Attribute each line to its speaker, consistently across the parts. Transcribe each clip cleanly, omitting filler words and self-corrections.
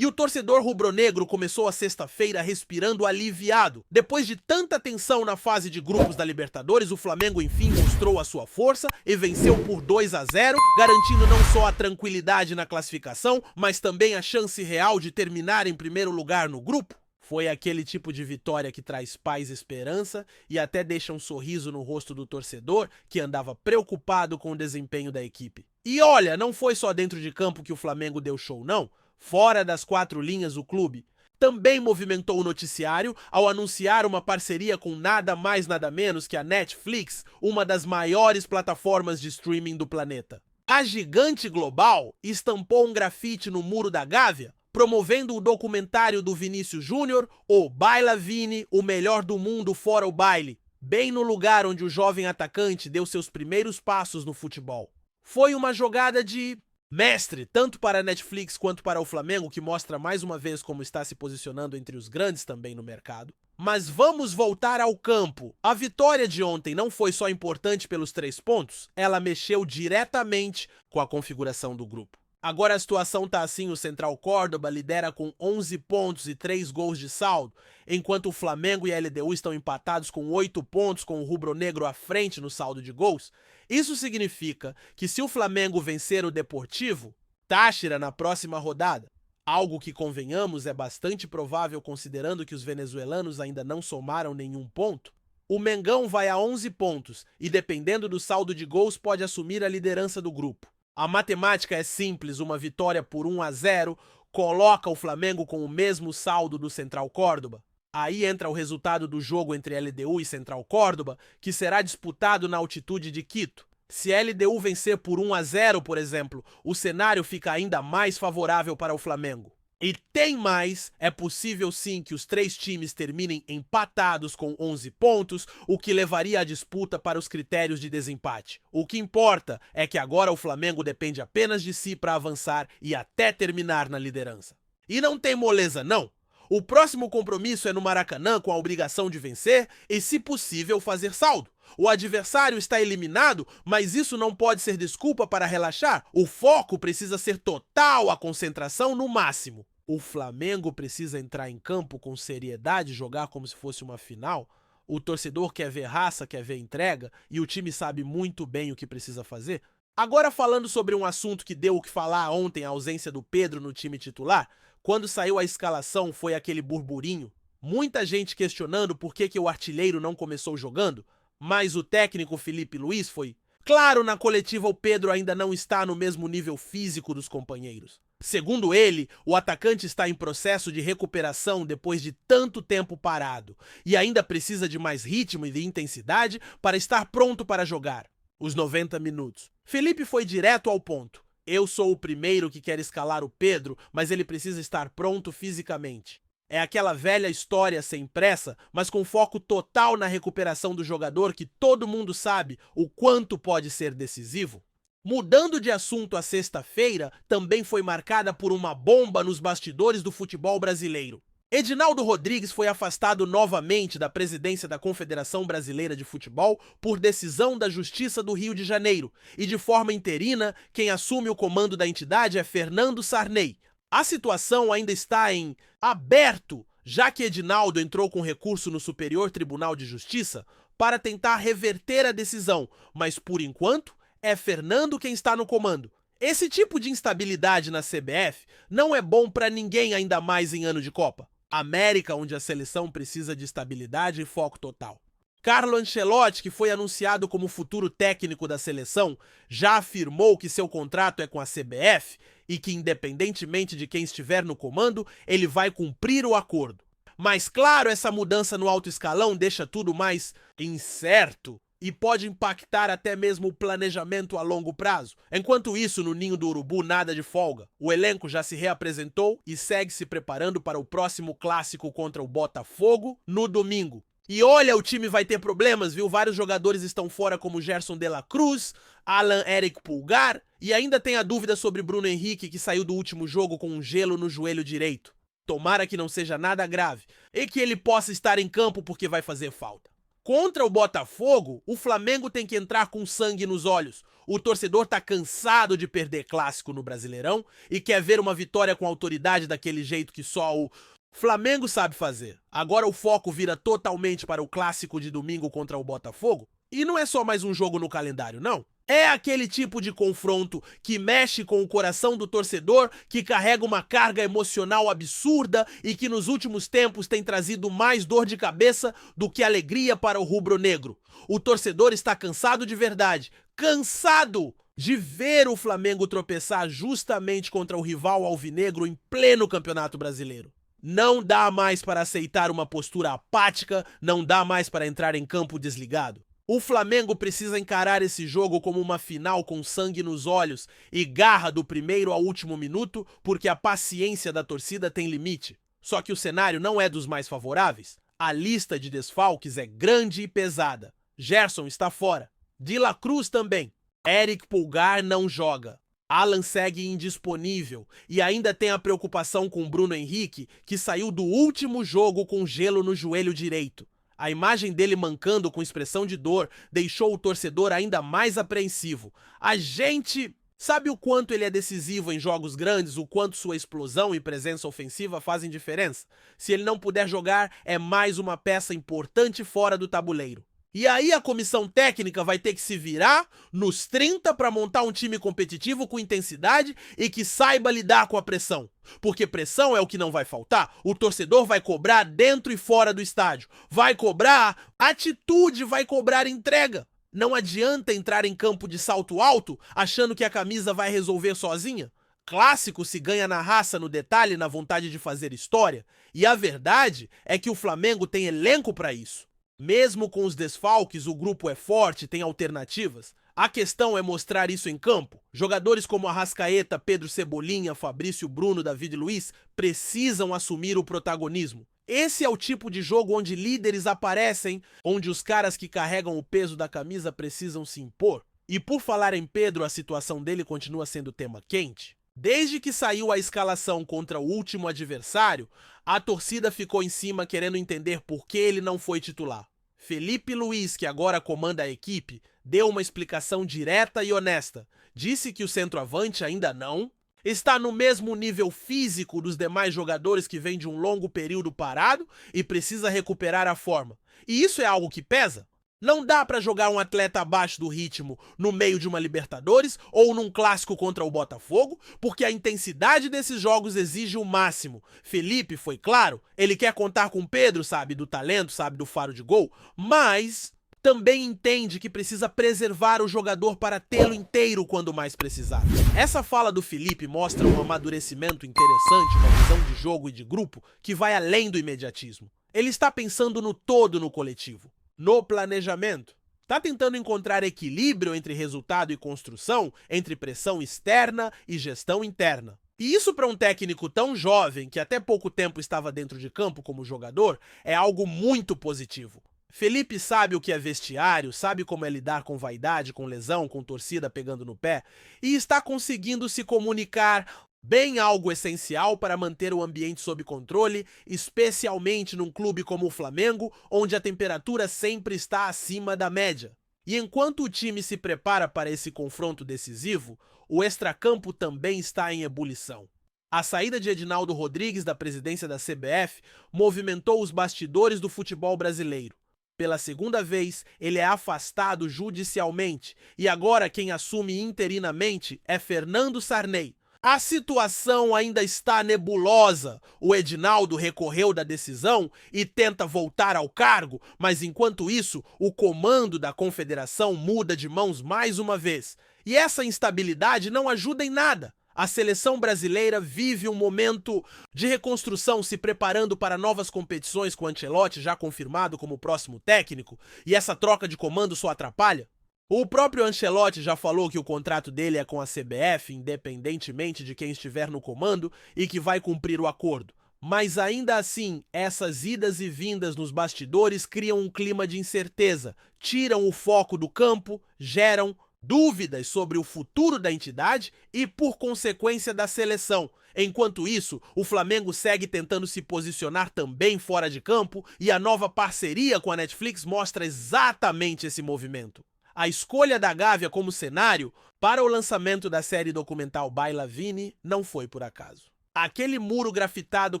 Speaker 1: E o torcedor rubro-negro começou a sexta-feira respirando aliviado. Depois de tanta tensão na fase de grupos da Libertadores, o Flamengo enfim mostrou a sua força e venceu por 2-0, garantindo não só a tranquilidade na classificação, mas também a chance real de terminar em primeiro lugar no grupo. Foi aquele tipo de vitória que traz paz e esperança e até deixa um sorriso no rosto do torcedor que andava preocupado com o desempenho da equipe. E olha, não foi só dentro de campo que o Flamengo deu show, não. Fora das quatro linhas, o clube também movimentou o noticiário ao anunciar uma parceria com nada mais nada menos que a Netflix, uma das maiores plataformas de streaming do planeta. A gigante global estampou um grafite no muro da Gávea, promovendo o documentário do Vinícius Júnior, o Baila Vini, o melhor do mundo fora o baile, bem no lugar onde o jovem atacante deu seus primeiros passos no futebol. Foi uma jogada de mestre, tanto para a Netflix quanto para o Flamengo, que mostra mais uma vez como está se posicionando entre os grandes também no mercado. Mas vamos voltar ao campo. A vitória de ontem não foi só importante pelos 3 pontos, ela mexeu diretamente com a configuração do grupo. Agora a situação tá assim, o Central Córdoba lidera com 11 pontos e 3 gols de saldo, enquanto o Flamengo e a LDU estão empatados com 8 pontos, com o rubro-negro à frente no saldo de gols. Isso significa que se o Flamengo vencer o Deportivo, Táchira na próxima rodada, algo que, convenhamos, é bastante provável considerando que os venezuelanos ainda não somaram nenhum ponto, o Mengão vai a 11 pontos e, dependendo do saldo de gols, pode assumir a liderança do grupo. A matemática é simples, uma vitória por 1-0 coloca o Flamengo com o mesmo saldo do Central Córdoba. Aí entra o resultado do jogo entre LDU e Central Córdoba, que será disputado na altitude de Quito. Se a LDU vencer por 1-0, por exemplo, o cenário fica ainda mais favorável para o Flamengo. E tem mais, é possível sim que os 3 times terminem empatados com 11 pontos, o que levaria a disputa para os critérios de desempate. O que importa é que agora o Flamengo depende apenas de si para avançar e até terminar na liderança. E não tem moleza não. O próximo compromisso é no Maracanã com a obrigação de vencer e, se possível, fazer saldo. O adversário está eliminado, mas isso não pode ser desculpa para relaxar. O foco precisa ser total, a concentração no máximo. O Flamengo precisa entrar em campo com seriedade, jogar como se fosse uma final. O torcedor quer ver raça, quer ver entrega, e o time sabe muito bem o que precisa fazer. Agora, falando sobre um assunto que deu o que falar ontem, a ausência do Pedro no time titular, quando saiu a escalação foi aquele burburinho. Muita gente questionando por que o artilheiro não começou jogando, mas o técnico Felipe Luiz foi claro na coletiva: o Pedro ainda não está no mesmo nível físico dos companheiros. Segundo ele, o atacante está em processo de recuperação depois de tanto tempo parado e ainda precisa de mais ritmo e de intensidade para estar pronto para jogar os 90 minutos. Felipe foi direto ao ponto. Eu sou o primeiro que quer escalar o Pedro, mas ele precisa estar pronto fisicamente. É aquela velha história sem pressa, mas com foco total na recuperação do jogador, que todo mundo sabe o quanto pode ser decisivo. Mudando de assunto, a sexta-feira também foi marcada por uma bomba nos bastidores do futebol brasileiro. Edinaldo Rodrigues foi afastado novamente da presidência da Confederação Brasileira de Futebol por decisão da Justiça do Rio de Janeiro, e de forma interina, quem assume o comando da entidade é Fernando Sarney. A situação ainda está em aberto, já que Edinaldo entrou com recurso no Superior Tribunal de Justiça para tentar reverter a decisão, mas por enquanto é Fernando quem está no comando. Esse tipo de instabilidade na CBF não é bom para ninguém, ainda mais em ano de Copa. América, onde a seleção precisa de estabilidade e foco total. Carlo Ancelotti, que foi anunciado como futuro técnico da seleção, já afirmou que seu contrato é com a CBF e que, independentemente de quem estiver no comando, ele vai cumprir o acordo. Mas claro, essa mudança no alto escalão deixa tudo mais incerto e pode impactar até mesmo o planejamento a longo prazo. Enquanto isso, no Ninho do Urubu, nada de folga. O elenco já se reapresentou e segue se preparando para o próximo clássico contra o Botafogo no domingo. E olha, o time vai ter problemas, viu? Vários jogadores estão fora, como Gerson de la Cruz, Alan Eric Pulgar, e ainda tem a dúvida sobre Bruno Henrique, que saiu do último jogo com um gelo no joelho direito. Tomara que não seja nada grave e que ele possa estar em campo, porque vai fazer falta. Contra o Botafogo, o Flamengo tem que entrar com sangue nos olhos. O torcedor tá cansado de perder clássico no Brasileirão e quer ver uma vitória com autoridade daquele jeito que só o Flamengo sabe fazer. Agora o foco vira totalmente para o clássico de domingo contra o Botafogo. E não é só mais um jogo no calendário, não. É aquele tipo de confronto que mexe com o coração do torcedor, que carrega uma carga emocional absurda e que nos últimos tempos tem trazido mais dor de cabeça do que alegria para o rubro-negro. O torcedor está cansado de verdade, cansado de ver o Flamengo tropeçar justamente contra o rival alvinegro em pleno Campeonato Brasileiro. Não dá mais para aceitar uma postura apática, não dá mais para entrar em campo desligado. O Flamengo precisa encarar esse jogo como uma final com sangue nos olhos e garra do primeiro ao último minuto, porque a paciência da torcida tem limite. Só que o cenário não é dos mais favoráveis. A lista de desfalques é grande e pesada. Gerson está fora. De La Cruz também. Eric Pulgar não joga. Alan segue indisponível e ainda tem a preocupação com Bruno Henrique, que saiu do último jogo com gelo no joelho direito. A imagem dele mancando com expressão de dor deixou o torcedor ainda mais apreensivo. A gente sabe o quanto ele é decisivo em jogos grandes, o quanto sua explosão e presença ofensiva fazem diferença. Se ele não puder jogar, é mais uma peça importante fora do tabuleiro. E aí a comissão técnica vai ter que se virar nos 30 para montar um time competitivo com intensidade e que saiba lidar com a pressão. Porque pressão é o que não vai faltar. O torcedor vai cobrar dentro e fora do estádio. Vai cobrar atitude, vai cobrar entrega. Não adianta entrar em campo de salto alto achando que a camisa vai resolver sozinha. Clássico se ganha na raça, no detalhe, na vontade de fazer história. E a verdade é que o Flamengo tem elenco para isso. Mesmo com os desfalques, o grupo é forte, tem alternativas. A questão é mostrar isso em campo. Jogadores como Arrascaeta, Pedro Cebolinha, Fabrício Bruno, David Luiz precisam assumir o protagonismo. Esse é o tipo de jogo onde líderes aparecem, onde os caras que carregam o peso da camisa precisam se impor. E por falar em Pedro, a situação dele continua sendo tema quente. Desde que saiu a escalação contra o último adversário, a torcida ficou em cima querendo entender por que ele não foi titular. Felipe Luiz, que agora comanda a equipe, deu uma explicação direta e honesta. Disse que o centroavante ainda não está no mesmo nível físico dos demais jogadores que vêm de um longo período parado e precisa recuperar a forma. E isso é algo que pesa. Não dá pra jogar um atleta abaixo do ritmo no meio de uma Libertadores ou num clássico contra o Botafogo, porque a intensidade desses jogos exige o máximo. Felipe foi claro, ele quer contar com Pedro, sabe, do talento, sabe, do faro de gol, mas também entende que precisa preservar o jogador para tê-lo inteiro quando mais precisar. Essa fala do Felipe mostra um amadurecimento interessante, uma visão de jogo e de grupo que vai além do imediatismo. Ele está pensando no todo no coletivo. No planejamento. Está tentando encontrar equilíbrio entre resultado e construção, entre pressão externa e gestão interna. E isso para um técnico tão jovem, que até pouco tempo estava dentro de campo como jogador, é algo muito positivo. Felipe sabe o que é vestiário, sabe como é lidar com vaidade, com lesão, com torcida pegando no pé, e está conseguindo se comunicar bem, algo essencial para manter o ambiente sob controle, especialmente num clube como o Flamengo, onde a temperatura sempre está acima da média. E enquanto o time se prepara para esse confronto decisivo, o extracampo também está em ebulição. A saída de Edinaldo Rodrigues da presidência da CBF movimentou os bastidores do futebol brasileiro. Pela segunda vez, ele é afastado judicialmente, e agora quem assume interinamente é Fernando Sarney. A situação ainda está nebulosa. O Edinaldo recorreu da decisão e tenta voltar ao cargo, mas enquanto isso, o comando da confederação muda de mãos mais uma vez. E essa instabilidade não ajuda em nada. A seleção brasileira vive um momento de reconstrução, se preparando para novas competições com Ancelotti já confirmado como próximo técnico, e essa troca de comando só atrapalha. O próprio Ancelotti já falou que o contrato dele é com a CBF, independentemente de quem estiver no comando, e que vai cumprir o acordo. Mas ainda assim, essas idas e vindas nos bastidores criam um clima de incerteza, tiram o foco do campo, geram dúvidas sobre o futuro da entidade e, por consequência, da seleção. Enquanto isso, o Flamengo segue tentando se posicionar também fora de campo e a nova parceria com a Netflix mostra exatamente esse movimento. A escolha da Gávea como cenário para o lançamento da série documental Bailavini não foi por acaso. Aquele muro grafitado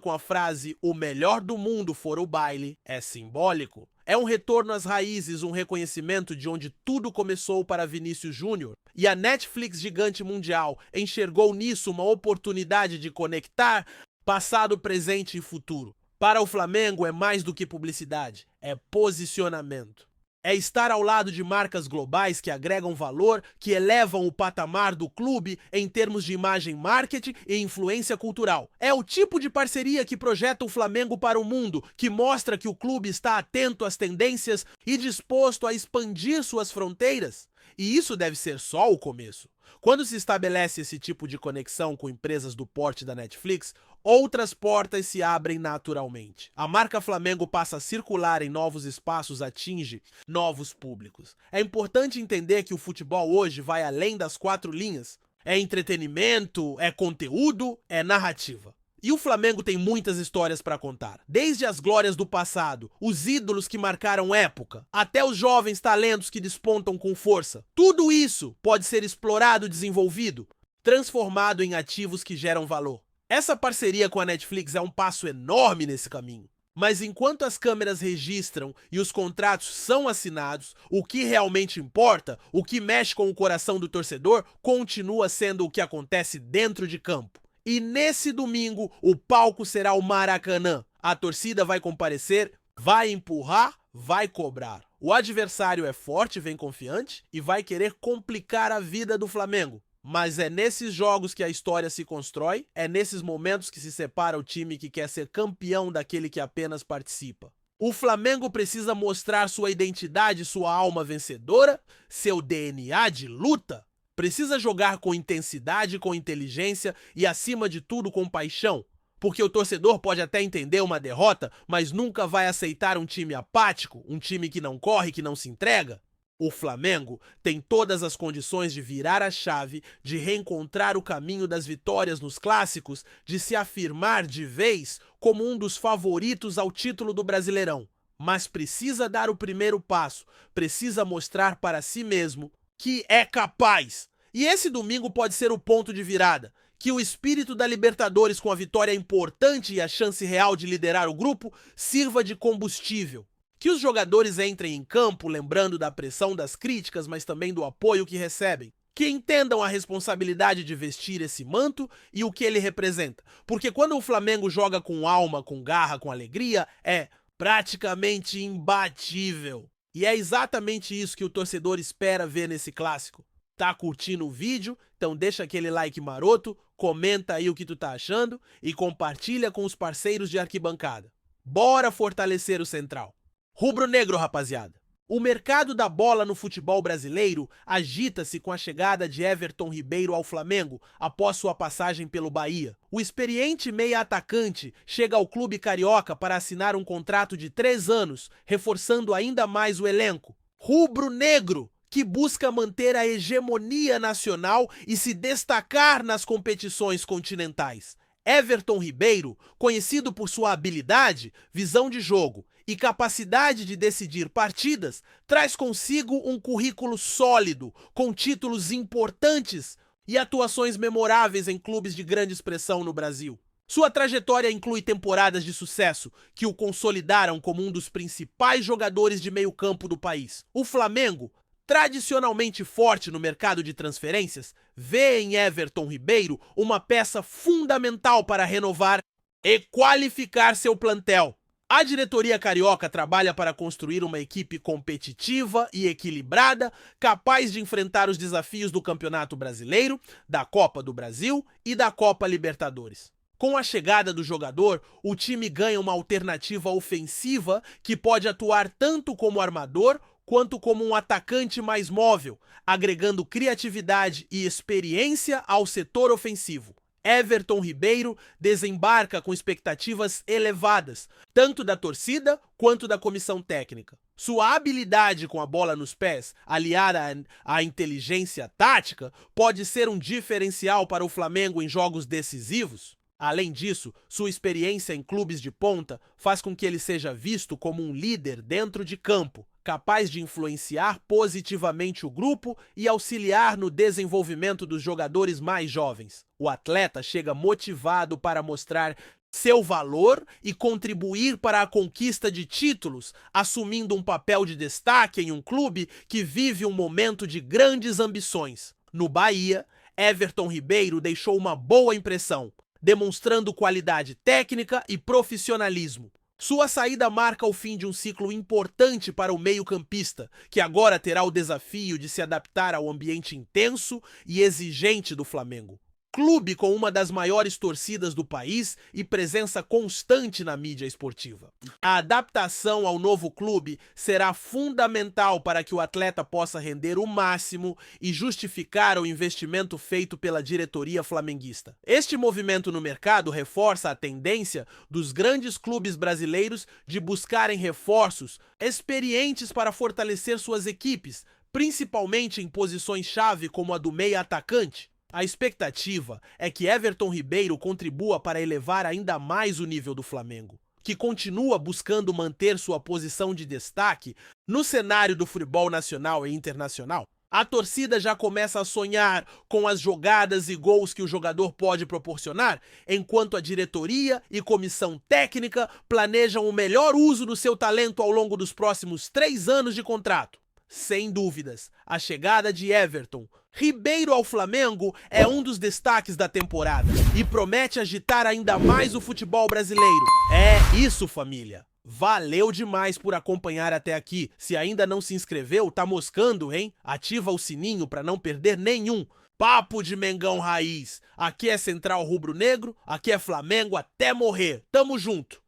Speaker 1: com a frase "O melhor do mundo for o baile" é simbólico. É um retorno às raízes, um reconhecimento de onde tudo começou para Vinícius Júnior. E a Netflix, gigante mundial, enxergou nisso uma oportunidade de conectar passado, presente e futuro. Para o Flamengo é mais do que publicidade, é posicionamento. É estar ao lado de marcas globais que agregam valor, que elevam o patamar do clube em termos de imagem, marketing e influência cultural. É o tipo de parceria que projeta o Flamengo para o mundo, que mostra que o clube está atento às tendências e disposto a expandir suas fronteiras. E isso deve ser só o começo. Quando se estabelece esse tipo de conexão com empresas do porte da Netflix, outras portas se abrem naturalmente. A marca Flamengo passa a circular em novos espaços, atinge novos públicos. É importante entender que o futebol hoje vai além das 4 linhas. É entretenimento, é conteúdo, é narrativa. E o Flamengo tem muitas histórias para contar. Desde as glórias do passado, os ídolos que marcaram época, até os jovens talentos que despontam com força. Tudo isso pode ser explorado e desenvolvido, transformado em ativos que geram valor. Essa parceria com a Netflix é um passo enorme nesse caminho. Mas enquanto as câmeras registram e os contratos são assinados, o que realmente importa, o que mexe com o coração do torcedor, continua sendo o que acontece dentro de campo. E nesse domingo, o palco será o Maracanã. A torcida vai comparecer, vai empurrar, vai cobrar. O adversário é forte, vem confiante e vai querer complicar a vida do Flamengo. Mas é nesses jogos que a história se constrói, é nesses momentos que se separa o time que quer ser campeão daquele que apenas participa. O Flamengo precisa mostrar sua identidade, sua alma vencedora, seu DNA de luta. Precisa jogar com intensidade, com inteligência e, acima de tudo, com paixão. Porque o torcedor pode até entender uma derrota, mas nunca vai aceitar um time apático, um time que não corre, que não se entrega. O Flamengo tem todas as condições de virar a chave, de reencontrar o caminho das vitórias nos clássicos, de se afirmar de vez como um dos favoritos ao título do Brasileirão. Mas precisa dar o primeiro passo, precisa mostrar para si mesmo que é capaz. E esse domingo pode ser o ponto de virada. Que o espírito da Libertadores, com a vitória importante e a chance real de liderar o grupo, sirva de combustível. Que os jogadores entrem em campo lembrando da pressão das críticas, mas também do apoio que recebem. Que entendam a responsabilidade de vestir esse manto e o que ele representa. Porque quando o Flamengo joga com alma, com garra, com alegria, é praticamente imbatível. E é exatamente isso que o torcedor espera ver nesse clássico. Tá curtindo o vídeo? Então deixa aquele like maroto, comenta aí o que tu tá achando e compartilha com os parceiros de arquibancada. Bora fortalecer o Central. Rubro-negro, rapaziada. O mercado da bola no futebol brasileiro agita-se com a chegada de Everton Ribeiro ao Flamengo após sua passagem pelo Bahia. O experiente meia-atacante chega ao clube carioca para assinar um contrato de 3 anos, reforçando ainda mais o elenco. Rubro-negro, que busca manter a hegemonia nacional e se destacar nas competições continentais. Everton Ribeiro, conhecido por sua habilidade, visão de jogo e capacidade de decidir partidas, traz consigo um currículo sólido, com títulos importantes e atuações memoráveis em clubes de grande expressão no Brasil. Sua trajetória inclui temporadas de sucesso que o consolidaram como um dos principais jogadores de meio-campo do país. O Flamengo, tradicionalmente forte no mercado de transferências, vê em Everton Ribeiro uma peça fundamental para renovar e qualificar seu plantel. A diretoria carioca trabalha para construir uma equipe competitiva e equilibrada, capaz de enfrentar os desafios do Campeonato Brasileiro, da Copa do Brasil e da Copa Libertadores. Com a chegada do jogador, o time ganha uma alternativa ofensiva que pode atuar tanto como armador quanto como um atacante mais móvel, agregando criatividade e experiência ao setor ofensivo. Everton Ribeiro desembarca com expectativas elevadas, tanto da torcida quanto da comissão técnica. Sua habilidade com a bola nos pés, aliada à inteligência tática, pode ser um diferencial para o Flamengo em jogos decisivos. Além disso, sua experiência em clubes de ponta faz com que ele seja visto como um líder dentro de campo, capaz de influenciar positivamente o grupo e auxiliar no desenvolvimento dos jogadores mais jovens. O atleta chega motivado para mostrar seu valor e contribuir para a conquista de títulos, assumindo um papel de destaque em um clube que vive um momento de grandes ambições. No Bahia, Everton Ribeiro deixou uma boa impressão, demonstrando qualidade técnica e profissionalismo. Sua saída marca o fim de um ciclo importante para o meio-campista, que agora terá o desafio de se adaptar ao ambiente intenso e exigente do Flamengo. Clube com uma das maiores torcidas do país e presença constante na mídia esportiva. A adaptação ao novo clube será fundamental para que o atleta possa render o máximo e justificar o investimento feito pela diretoria flamenguista. Este movimento no mercado reforça a tendência dos grandes clubes brasileiros de buscarem reforços experientes para fortalecer suas equipes, principalmente em posições-chave como a do meia-atacante. A expectativa é que Everton Ribeiro contribua para elevar ainda mais o nível do Flamengo, que continua buscando manter sua posição de destaque no cenário do futebol nacional e internacional. A torcida já começa a sonhar com as jogadas e gols que o jogador pode proporcionar, enquanto a diretoria e comissão técnica planejam o melhor uso do seu talento ao longo dos próximos 3 anos de contrato. Sem dúvidas, a chegada de Everton Ribeiro ao Flamengo é um dos destaques da temporada e promete agitar ainda mais o futebol brasileiro. É isso, família! Valeu demais por acompanhar até aqui. Se ainda não se inscreveu, tá moscando, hein? Ativa o sininho para não perder nenhum. Papo de Mengão Raiz. Aqui é Central Rubro Negro, aqui é Flamengo até morrer. Tamo junto!